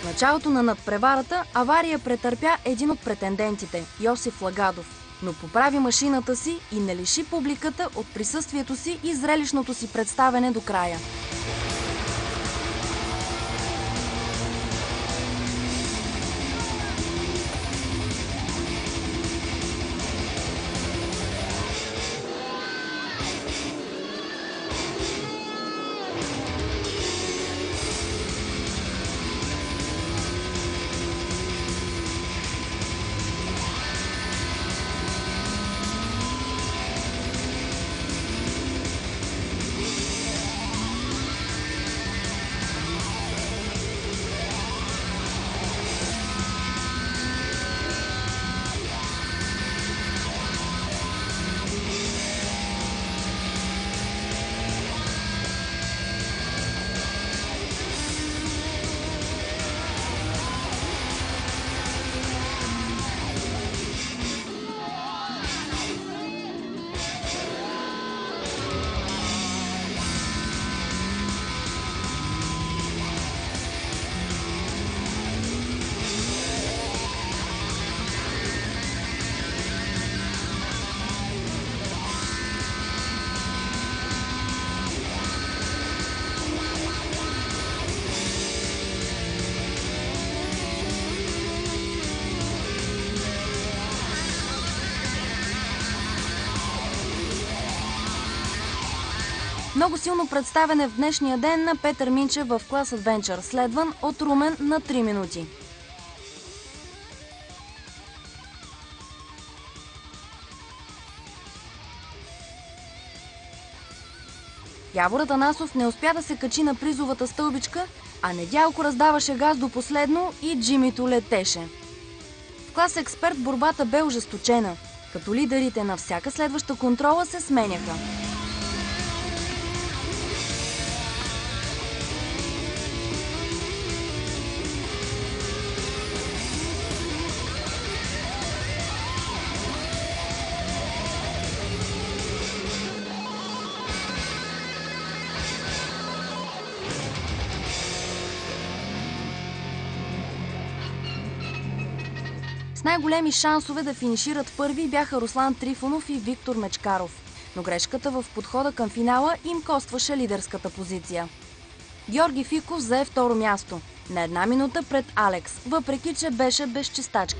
началото на надпреварата авария претърпя един от претендентите – Йосиф Лагадов, но поправи машината си и не лиши публиката от присъствието си и зрелищното си представяне до края. Много силно представяне в днешния ден на Петър Минчев в клас Adventure, следван от Румен на 3 минути. Явор Атанасов не успя да се качи на призовата стълбичка, а Недялко раздаваше газ до последно и Джимито летеше. В клас Експерт борбата бе ожесточена, като лидерите на всяка следваща контрола се сменяха. С най-големи шансове да финишират първи бяха Руслан Трифонов и Виктор Мечкаров, но грешката в подхода към финала им костваше лидерската позиция. Георги Фиков зае второ място, на 1 минута пред Алекс, въпреки че беше без чистачка.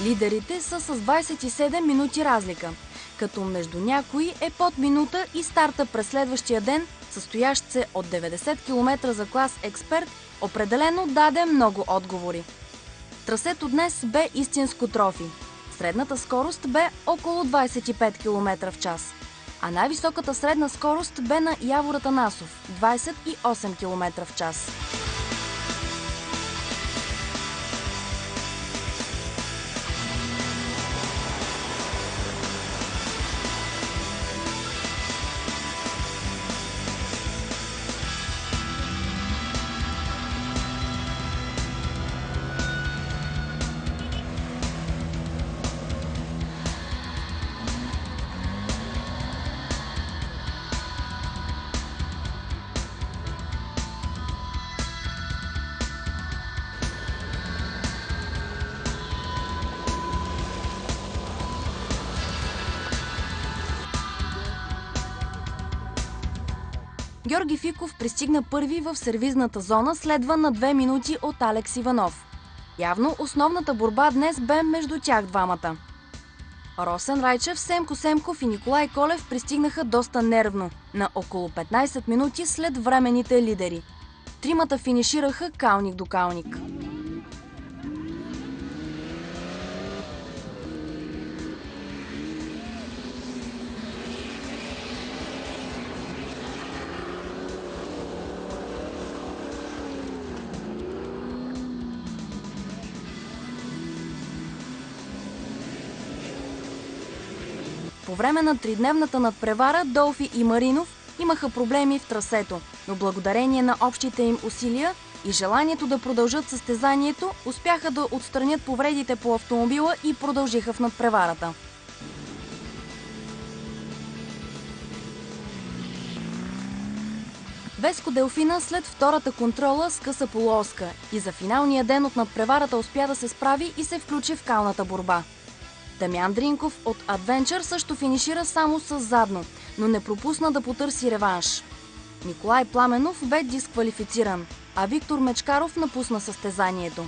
Лидерите са с 27 минути разлика, като между някои е под минута и старта през следващия ден, състоящ се от 90 км за клас Експерт, определено даде много отговори. Трасето днес бе истинско трофи. Средната скорост бе около 25 км в час, а най-високата средна скорост бе на Явор Атанасов – 28 км в час. Георги Фиков пристигна първи в сервизната зона, следван на 2 минути от Алекс Иванов. Явно основната борба днес бе между тях двамата. Росен Райчев, Семко Семков и Николай Колев пристигнаха доста нервно, на около 15 минути след временните лидери. Тримата финишираха калник до калник. По време на тридневната надпревара Долфи и Маринов имаха проблеми в трасето, но благодарение на общите им усилия и желанието да продължат състезанието, успяха да отстранят повредите по автомобила и продължиха в надпреварата. Веско Делфина след втората контрола скъса полуоска и за финалния ден от надпреварата успя да се справи и се включи в калната борба. Дамян Дринков от Adventure също финишира само с задно, но не пропусна да потърси реванш. Николай Пламенов бе дисквалифициран, а Виктор Мечкаров напусна състезанието.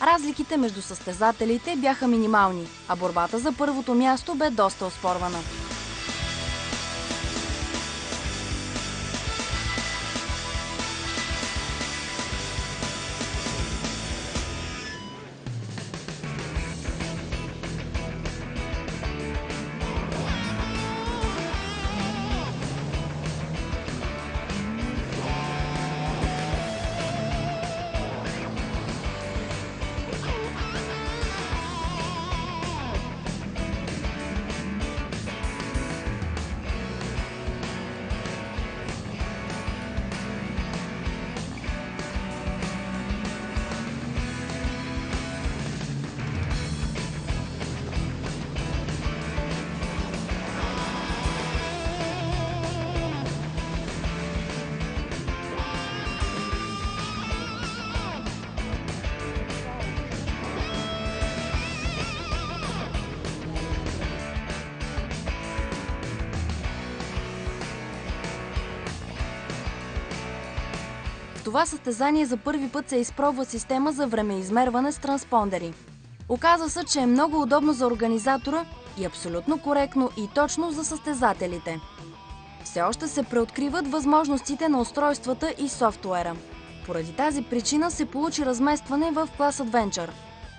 Разликите между състезателите бяха минимални, а борбата за първото място бе доста оспорвана. В това състезание за първи път се изпробва система за времеизмерване с транспондери. Оказва се, че е много удобно за организатора и абсолютно коректно и точно за състезателите. Все още се преоткриват възможностите на устройствата и софтуера. Поради тази причина се получи разместване в клас Adventure.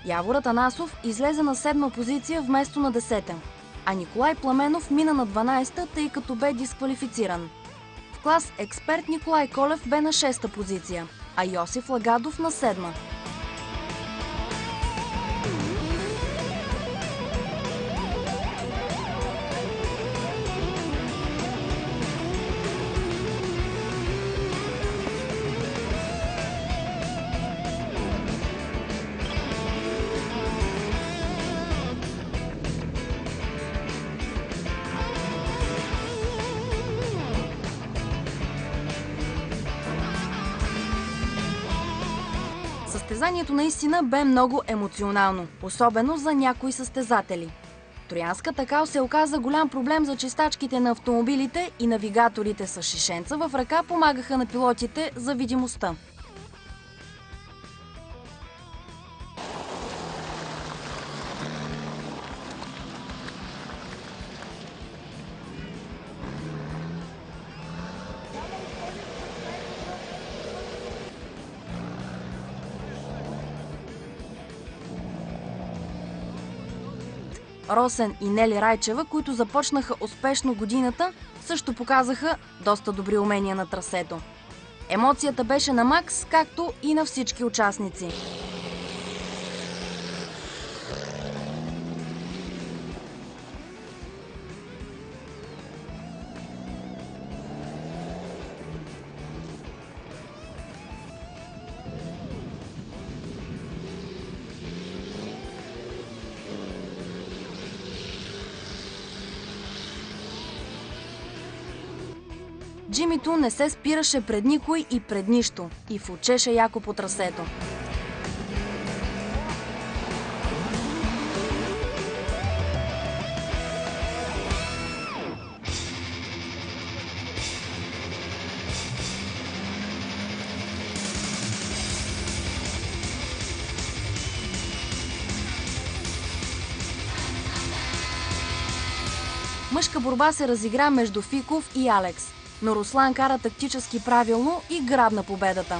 Явор Атанасов излезе на 7-ма позиция вместо на 10-та, а Николай Пламенов мина на 12-та, тъй като бе дисквалифициран. В клас Експерт Николай Колев бе на 6-та позиция, а Йосиф Лагадов на 7-ма. Състезанието наистина бе много емоционално, особено за някои състезатели. Троянската кал се оказа голям проблем за чистачките на автомобилите и навигаторите с шишенца в ръка помагаха на пилотите за видимостта. Росен и Нели Райчева, които започнаха успешно годината, също показаха доста добри умения на трасето. Емоцията беше на макс, както и на всички участници. Джимито не се спираше пред никой и пред нищо и фучеше яко по трасето. Мъжка борба се разигра между Фиков и Алекс, но Руслан кара тактически правилно и грабна победата.